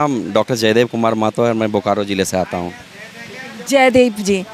हम डॉक्टर जयदेव कुमार महतो है, मैं बोकारो ज़िले से आता हूँ। जयदेव जी,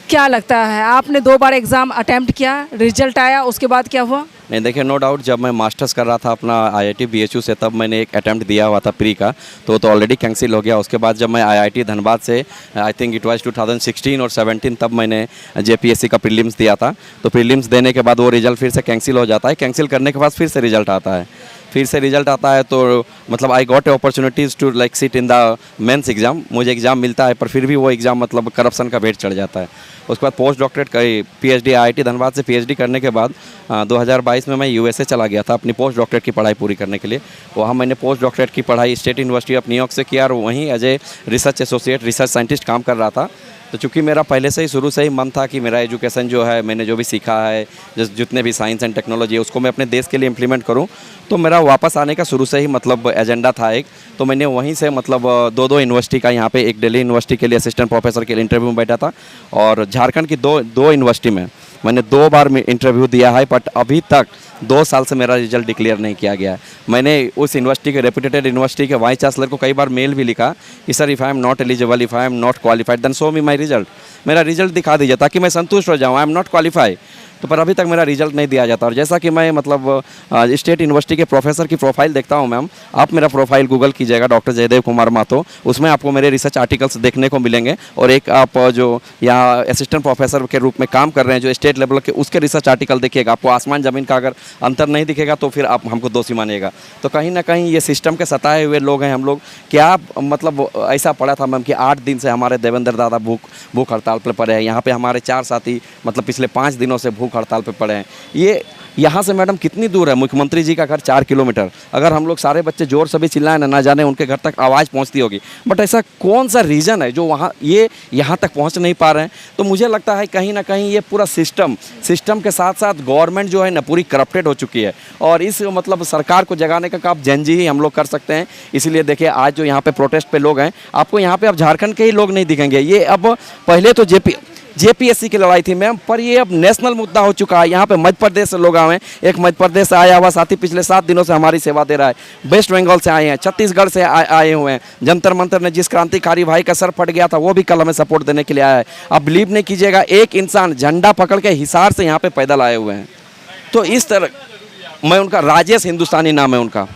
क्या लगता है आपने 2 बार एग्ज़ाम अटेम्प्ट किया, रिजल्ट आया, उसके बाद क्या हुआ? नहीं देखिए, नो डाउट जब मैं मास्टर्स कर रहा था अपना आईआईटी बीएचयू से, तब मैंने एक अटेम्प्ट दिया हुआ था प्री का, तो ऑलरेडी कैंसिल हो गया। उसके बाद जब मैं आईआईटी धनबाद से, आई थिंक इट वाज 2016 और 17, तब मैंने जेपीएससी का प्रीलिम्स दिया था। तो प्रीलिम्स देने के बाद वो रिजल्ट फिर से कैंसिल हो जाता है। कैंसिल करने के बाद फिर से रिजल्ट आता है। फिर से रिजल्ट आता है तो मतलब I got opportunities to like sit in the mains exam. मुझे एग्ज़ाम मिलता है, पर फिर भी वो एग्ज़ाम मतलब करप्शन का भेंट चढ़ जाता है। उसके बाद post doctorate PhD IIT Dhanbad से पीएचडी करने के बाद 2022 में मैं यूएसए चला गया था अपनी पोस्ट डॉक्टरेट की पढ़ाई पूरी करने के लिए। वहाँ मैंने पोस्ट डॉक्टरेट की पढ़ाई स्टेट यूनिवर्सिटी ऑफ न्यूयॉर्क से किया और वहीं as a research associate research scientist काम कर रहा था। तो चूँकि मेरा पहले से ही शुरू से ही मन था कि मेरा एजुकेशन जो है, मैंने जो भी सीखा है, जितने भी साइंस एंड टेक्नोलॉजी है, उसको मैं अपने देश के लिए इम्प्लीमेंट करूं, तो मेरा वापस आने का शुरू से ही मतलब एजेंडा था एक। तो मैंने वहीं से मतलब 2 यूनिवर्सिटी का, यहाँ पे एक दिल्ली यूनिवर्सिटी के लिए असिस्टेंट प्रोफेसर के लिए इंटरव्यू में बैठा था, और झारखंड की दो यूनिवर्सिटी में मैंने 2 बार इंटरव्यू दिया है, बट अभी तक 2 साल से मेरा रिजल्ट डिक्लेयर नहीं किया गया है। मैंने उस यूनिवर्सिटी के रेपुटेड यूनिवर्सिटी के वाइस चांसलर को कई बार मेल भी लिखा कि sir, if I am not eligible, if I am not qualified, then show me my result. मेरा रिजल्ट दिखा दीजिए ताकि मैं संतुष्ट हो जाऊँ। आई एम नॉट क्वालिफाई, तो पर अभी तक मेरा रिजल्ट नहीं दिया जाता। और जैसा कि मैं मतलब स्टेट यूनिवर्सिटी के प्रोफेसर की प्रोफाइल देखता हूं, मैम आप मेरा प्रोफाइल गूगल कीजिएगा, डॉक्टर जयदेव कुमार महतो, उसमें आपको मेरे रिसर्च आर्टिकल्स देखने को मिलेंगे। और एक आप जो यहाँ असिस्टेंट प्रोफेसर के रूप में काम कर रहे हैं जो स्टेट लेवल के, उसके रिसर्च आर्टिकल देखिएगा, आपको आसमान ज़मीन का अगर अंतर नहीं दिखेगा तो फिर आप हमको दोषी मानिएगा। तो कहीं ना कहीं ये सिस्टम के सताए हुए लोग हैं हम लोग। क्या मतलब ऐसा पड़ा था मैम कि 8 दिन से हमारे देवेंद्र दादा भूख हड़ताल पर पड़े हैं। यहाँ पर हमारे 4 साथी मतलब पिछले 5 दिनों से भूख हड़ताल पर पड़े हैं। ये यहाँ से मैडम कितनी दूर है? मुख्यमंत्री जी का घर 4 किलोमीटर। अगर हम लोग सारे बच्चे जोर से भी चिल्लाएं ना जाने उनके घर तक आवाज़ पहुँचती होगी, बट ऐसा कौन सा रीज़न है जो ये यहाँ तक पहुँच नहीं पा रहे हैं? तो मुझे लगता है कहीं ना कहीं ये पूरा सिस्टम के साथ साथ गवर्नमेंट जो है ना पूरी करप्टेड हो चुकी है। और इस मतलब सरकार को जगाने का काम जनजी ही हम लोग कर सकते हैं। इसीलिए देखिए, आज जो यहाँ पे प्रोटेस्ट पे लोग हैं, आपको यहाँ पे अब झारखंड के ही लोग नहीं दिखेंगे। ये अब पहले तो जेपीएससी की लड़ाई थी मैम, पर ये अब नेशनल मुद्दा हो चुका है। यहाँ पे मध्य प्रदेश से लोग आए हैं। एक मध्य प्रदेश से आया हुआ साथी पिछले 7 दिनों से हमारी सेवा दे रहा है। वेस्ट बंगाल से आए हैं, छत्तीसगढ़ से आए हुए हैं। जंतर मंतर ने जिस क्रांतिकारी भाई का सर फट गया था, वो भी कल हमें सपोर्ट देने के लिए आया है। आप बिलीव नहीं कीजिएगा, एक इंसान झंडा पकड़ के हिसार से यहाँ पे पैदल आए हुए हैं। तो इस तरह मैं उनका राजेश हिंदुस्तानी नाम है उनका,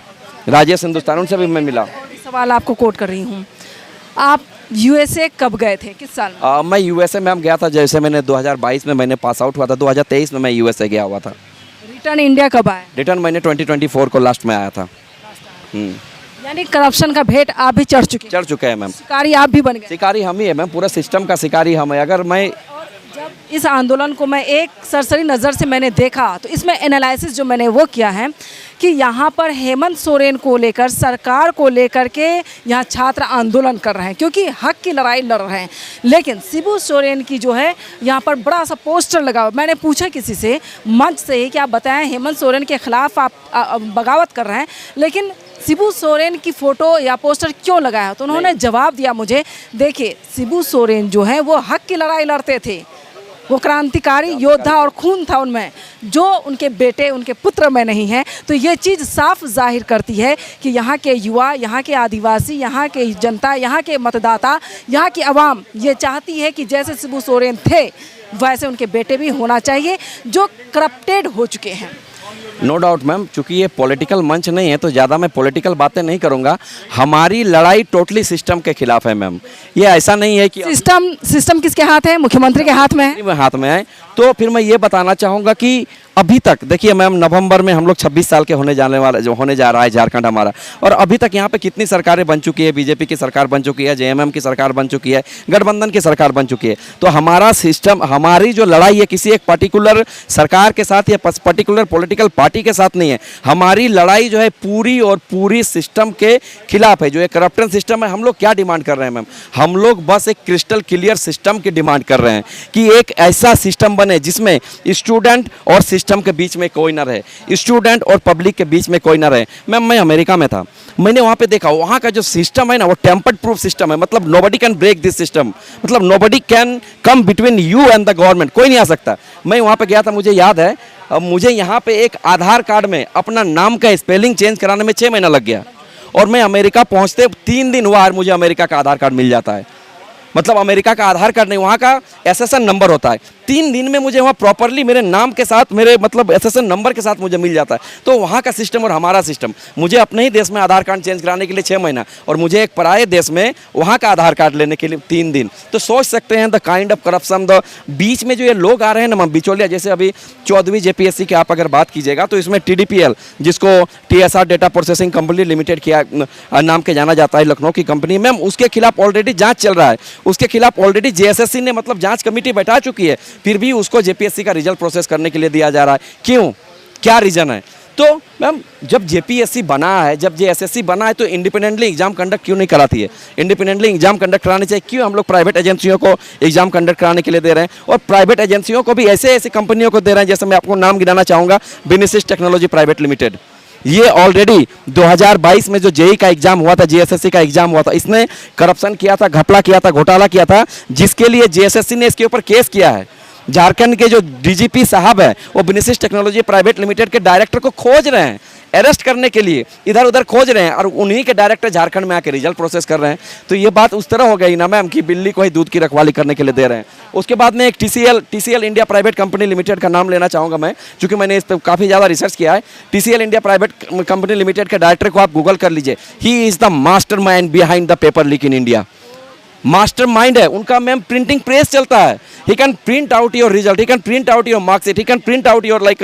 राजेश हिंदुस्तानी, उनसे भी मैं मिला। सवाल आपको कोट कर रही हूँ, आप यूएसए कब गए थे, किस साल में? मैं यूएसए मैम गया था, जैसे मैंने 2022 में मैंने पास आउट हुआ था, 2023 में मैं यूएसए गया हुआ था। रिटर्न इंडिया कब आए? रिटर्न मैंने 2024 को लास्ट में आया था। यानी करप्शन का भेंट आप भी चढ़ चुके हैं मैम। शिकारी आप भी बन गए? शिकारी हम ही है मैम, पूरा सिस्टम का शिकारी हम है। अगर मैं जब इस आंदोलन को मैं एक सरसरी नज़र से मैंने देखा, तो इसमें एनालिसिस जो मैंने वो किया है कि यहाँ पर हेमंत सोरेन को लेकर, सरकार को लेकर के यहाँ छात्र आंदोलन कर रहे हैं क्योंकि हक की लड़ाई लड़ रहे हैं। लेकिन शिबू सोरेन की जो है यहाँ पर बड़ा सा पोस्टर लगा हुआ। मैंने पूछा किसी से मंच से ही कि आप बताएं हेमंत सोरेन के खिलाफ आप बगावत कर रहे हैं, लेकिन शिबू सोरेन की फ़ोटो या पोस्टर क्यों लगाया? तो उन्होंने जवाब दिया मुझे, देखिए शिबू सोरेन जो है वो हक की लड़ाई लड़ते थे, वो क्रांतिकारी योद्धा और खून था उनमें, जो उनके बेटे उनके पुत्र में नहीं है। तो ये चीज़ साफ जाहिर करती है कि यहाँ के युवा, यहाँ के आदिवासी, यहाँ के जनता, यहाँ के मतदाता, यहाँ की आवाम ये चाहती है कि जैसे शिबू सोरेन थे वैसे उनके बेटे भी होना चाहिए जो करप्टेड हो चुके हैं। नो डाउट मैम, चूँकि ये पॉलिटिकल मंच नहीं है तो ज़्यादा मैं पॉलिटिकल बातें नहीं करूँगा। हमारी लड़ाई टोटली सिस्टम के खिलाफ है मैम। ये ऐसा नहीं है कि सिस्टम किसके हाथ है? मुख्यमंत्री के हाथ में है। हाथ में है। तो फिर मैं ये बताना चाहूँगा कि अभी तक देखिए मैम, नवंबर में हम लोग 26 साल के होने जा रहा है झारखंड हमारा, और अभी तक यहाँ पे कितनी सरकारें बन चुकी है। बीजेपी की सरकार बन चुकी है, जेएमएम की सरकार बन चुकी है, गठबंधन की सरकार बन चुकी है। तो हमारा सिस्टम, हमारी जो लड़ाई है किसी एक पर्टिकुलर सरकार के साथ या पर्टिकुलर पॉलिटिकल पार्टी के साथ नहीं है। हमारी लड़ाई जो है पूरी और पूरी सिस्टम के खिलाफ है, जो एक करप्टन सिस्टम है। हम लोग क्या डिमांड कर रहे हैं मैम? हम लोग बस एक क्रिस्टल क्लियर सिस्टम की डिमांड कर रहे हैं कि एक ऐसा सिस्टम बने जिसमें स्टूडेंट और सिस्टम के बीच में कोई ना रहे, स्टूडेंट और पब्लिक के बीच में कोई ना रहे। मैं अमेरिका में था, मैंने वहाँ पे देखा वहाँ का जो सिस्टम है ना वो टेम्पर्ड प्रूफ सिस्टम है। मतलब nobody can break this system, मतलब nobody can come between you and the government, कोई नहीं आ सकता। मैं वहाँ पे गया था, मुझे याद है, मुझे यहाँ पे एक आधार कार्ड में अपना नाम का स्पेलिंग चेंज कराने में 6 महीना लग गया। और मैं अमेरिका पहुंचते 3 दिन हुआ और मुझे अमेरिका का आधार कार्ड मिल जाता है। मतलब अमेरिका का आधार कार्ड नहीं, वहाँ का एसएसएन नंबर होता है। 3 दिन में मुझे वहाँ प्रॉपरली मेरे नाम के साथ, मेरे मतलब एसएसएन नंबर के साथ मुझे मिल जाता है। तो वहाँ का सिस्टम और हमारा सिस्टम, मुझे अपने ही देश में आधार कार्ड चेंज कराने के लिए 6 महीना और मुझे एक पराये देश में वहाँ का आधार कार्ड लेने के लिए 3 दिन। तो सोच सकते हैं the kind of corruption, the beach में जो ये लोग आ रहे हैं ना बिचौलिया, जैसे अभी 14वीं जेपीएससी की आप अगर बात कीजिएगा तो इसमें TDPL, जिसको TSR data processing company limited किया नाम के जाना जाता है, लखनऊ की कंपनी, मैम उसके खिलाफ ऑलरेडी जाँच चल रहा है। उसके खिलाफ ऑलरेडी JSSC ने मतलब जांच कमेटी बैठा चुकी है, फिर भी उसको JPSC का रिजल्ट प्रोसेस करने के लिए दिया जा रहा है। क्यों, क्या रीज़न है? तो मैम जब JPSC बना है, जब JSSC बना है, तो इंडिपेंडेंटली एग्जाम कंडक्ट क्यों नहीं कराती है? इंडिपेंडेंटली एग्जाम कंडक्ट कराने चाहिए। क्यों हम लोग प्राइवेट एजेंसियों को एग्जाम कंडक्ट कराने के लिए दे रहे हैं? और प्राइवेट एजेंसियों को भी ऐसे ऐसी कंपनियों को दे रहे हैं, जैसे मैं आपको नाम गिनाना चाहूँगा, बिनिसिस टेक्नोलॉजी प्राइवेट लिमिटेड। ये ऑलरेडी 2022 में जो जेई का एग्जाम हुआ था, JSSC का एग्जाम हुआ था, इसने करप्शन किया था, घपला किया था, घोटाला किया था, जिसके लिए JSSC ने इसके ऊपर केस किया है। झारखंड के जो DGP साहब है वो बिनिसिस टेक्नोलॉजी प्राइवेट लिमिटेड के डायरेक्टर को खोज रहे हैं, अरेस्ट करने के लिए इधर उधर खोज रहे हैं, और उन्हीं के डायरेक्टर झारखंड में आके रिजल्ट प्रोसेस कर रहे हैं। तो ये बात उस तरह हो गई ना मैम कि बिल्ली को ही दूध की रखवाली करने के लिए दे रहे हैं। उसके बाद में एक TCL India private company limited का नाम लेना चाहूँगा मैं, क्योंकि मैंने इस पर काफ़ी ज़्यादा रिसर्च किया है। TCL India private company limited के डायरेक्टर को आप गूगल कर लीजिए, he is the master mind behind the paper leak in India. Master mind है उनका मैम, प्रिंटिंग प्रेस चलता है। He can print out your result, he can print out your marksheet, he can print out your like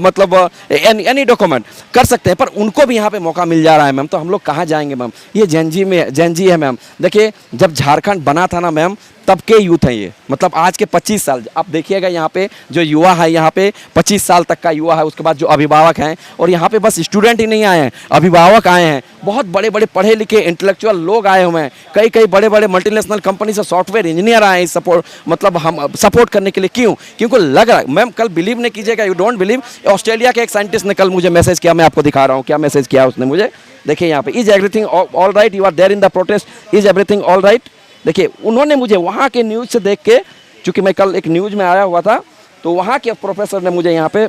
मतलब any document कर सकते हैं, पर उनको भी यहाँ पे मौका मिल जा रहा है मैम। तो हम लोग कहाँ जाएंगे मैम? ये जेनजी है मैम। देखिए जब झारखंड बना था ना मैम, तब के यूथ हैं ये, मतलब आज के 25 साल आप देखिएगा, यहाँ पे जो युवा है, यहाँ पे 25 साल तक का युवा है, उसके बाद जो अभिभावक हैं, और यहाँ पे बस स्टूडेंट ही नहीं आए हैं, अभिभावक आए हैं, बहुत बड़े बड़े पढ़े लिखे इंटेलेक्चुअल लोग आए हुए हैं, कई बड़े बड़े मल्टीनेशनल कंपनी से सॉफ्टवेयर इंजीनियर आए हैं सपोर्ट, मतलब हम सपोर्ट करने के लिए। क्यों? क्योंकि लग रहा है मैम, कल बिलीव नहीं कीजिएगा, यू डोंट बिलीव, ऑस्ट्रेलिया के एक साइंटिस्ट ने कल मुझे मैसेज किया, मैं आपको दिखा रहा हूँ क्या मैसेज किया उसने मुझे। देखिए यहाँ पे, is everything all right, you are there in the protest, is everything all right. देखिए उन्होंने मुझे वहाँ के न्यूज़ से देख के, चूँकि मैं कल एक न्यूज़ में आया हुआ था, तो वहाँ के प्रोफेसर ने मुझे यहाँ पे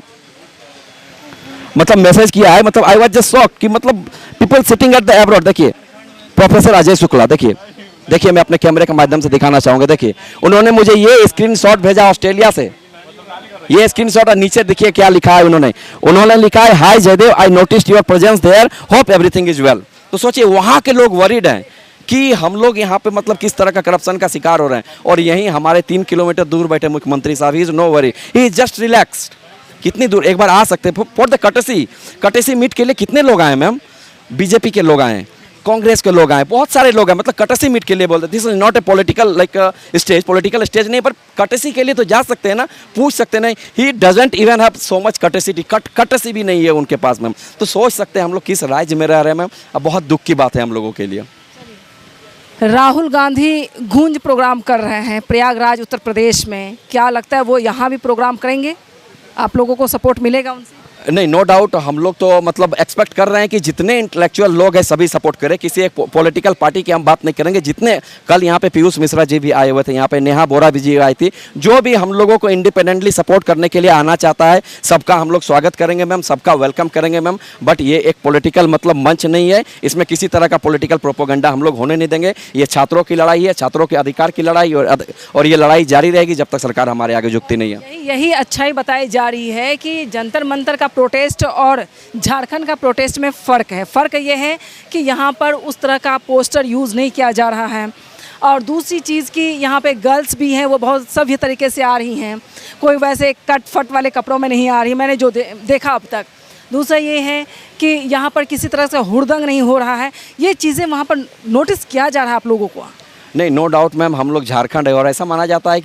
मतलब मैसेज किया है, मतलब आई वाज जस्ट शॉक कि मतलब people sitting at the abroad. देखिए प्रोफेसर अजय शुक्ला, देखिए मैं अपने कैमरे के माध्यम से दिखाना चाहूँगा। देखिए उन्होंने मुझे ये स्क्रीनशॉट भेजा ऑस्ट्रेलिया से, ये स्क्रीनशॉट, और नीचे देखिए क्या लिखा है उन्होंने लिखा है, hi Jaydev, I noticed your presence there, hope everything is well. तो सोचिए वहाँ के लोग वरीड हैं कि हम लोग यहाँ पे मतलब किस तरह का करप्शन का शिकार हो रहे हैं, और यहीं हमारे 3 किलोमीटर दूर बैठे मुख्यमंत्री साहब, he is no worry, he is just relaxed. कितनी दूर एक बार आ सकते हैं फॉर द कटसी मीट के लिए। कितने लोग आए मैम? BJP के लोग आए, कांग्रेस के लोग आए, बहुत सारे लोग हैं, मतलब कटसी मीट के लिए बोलते हैं। This is not a political like stage, political stage नहीं, पर कटसी के लिए तो जा सकते हैं ना, पूछ सकते हैं। नहीं, he doesn't even have so much courtesy, courtesy भी नहीं है उनके पास मैम। तो सोच सकते हैं हम लोग किस राज्य में रह रहे हैं मैम। अब बहुत दुख की बात है हम लोगों के लिए। राहुल गांधी गूंज प्रोग्राम कर रहे हैं प्रयागराज उत्तर प्रदेश में, क्या लगता है वो यहाँ भी प्रोग्राम करेंगे? आप लोगों को सपोर्ट मिलेगा उनसे? नहीं, नो डाउट, हम लोग तो मतलब एक्सपेक्ट कर रहे हैं कि जितने इंटेलेक्चुअल लोग हैं सभी सपोर्ट करें। किसी एक पॉलिटिकल पार्टी की हम बात नहीं करेंगे। जितने कल यहाँ पे पीयूष मिश्रा जी भी आए हुए थे, यहाँ पे नेहा बोरा जी आई थी, जो भी हम लोगों को इंडिपेंडेंटली सपोर्ट करने के लिए आना चाहता है, सबका हम लोग स्वागत करेंगे मैम, सबका वेलकम करेंगे मैम। बट ये एक पॉलिटिकल मतलब मंच नहीं है, इसमें किसी तरह का पॉलिटिकल प्रोपोगंडा हम लोग होने नहीं देंगे। ये छात्रों की लड़ाई है, छात्रों के अधिकार की लड़ाई, और ये लड़ाई जारी रहेगी जब तक सरकार हमारे आगे झुकती नहीं है। यही अच्छाई बताई जा रही है कि जंतर मंतर का प्रोटेस्ट और झारखंड का प्रोटेस्ट में फ़र्क है। फ़र्क ये है कि यहाँ पर उस तरह का पोस्टर यूज़ नहीं किया जा रहा है, और दूसरी चीज़ कि यहाँ पे गर्ल्स भी हैं, वो बहुत सभ्य तरीके से आ रही हैं, कोई वैसे कट फट वाले कपड़ों में नहीं आ रही, मैंने जो देखा अब तक। दूसरा ये है कि यहाँ पर किसी तरह से हुड़दंग नहीं हो रहा है। ये चीज़ें वहाँ पर नोटिस किया जा रहा है आप लोगों को? नहीं, नो डाउट मैम, हम लोग झारखंड है और ऐसा माना जाता है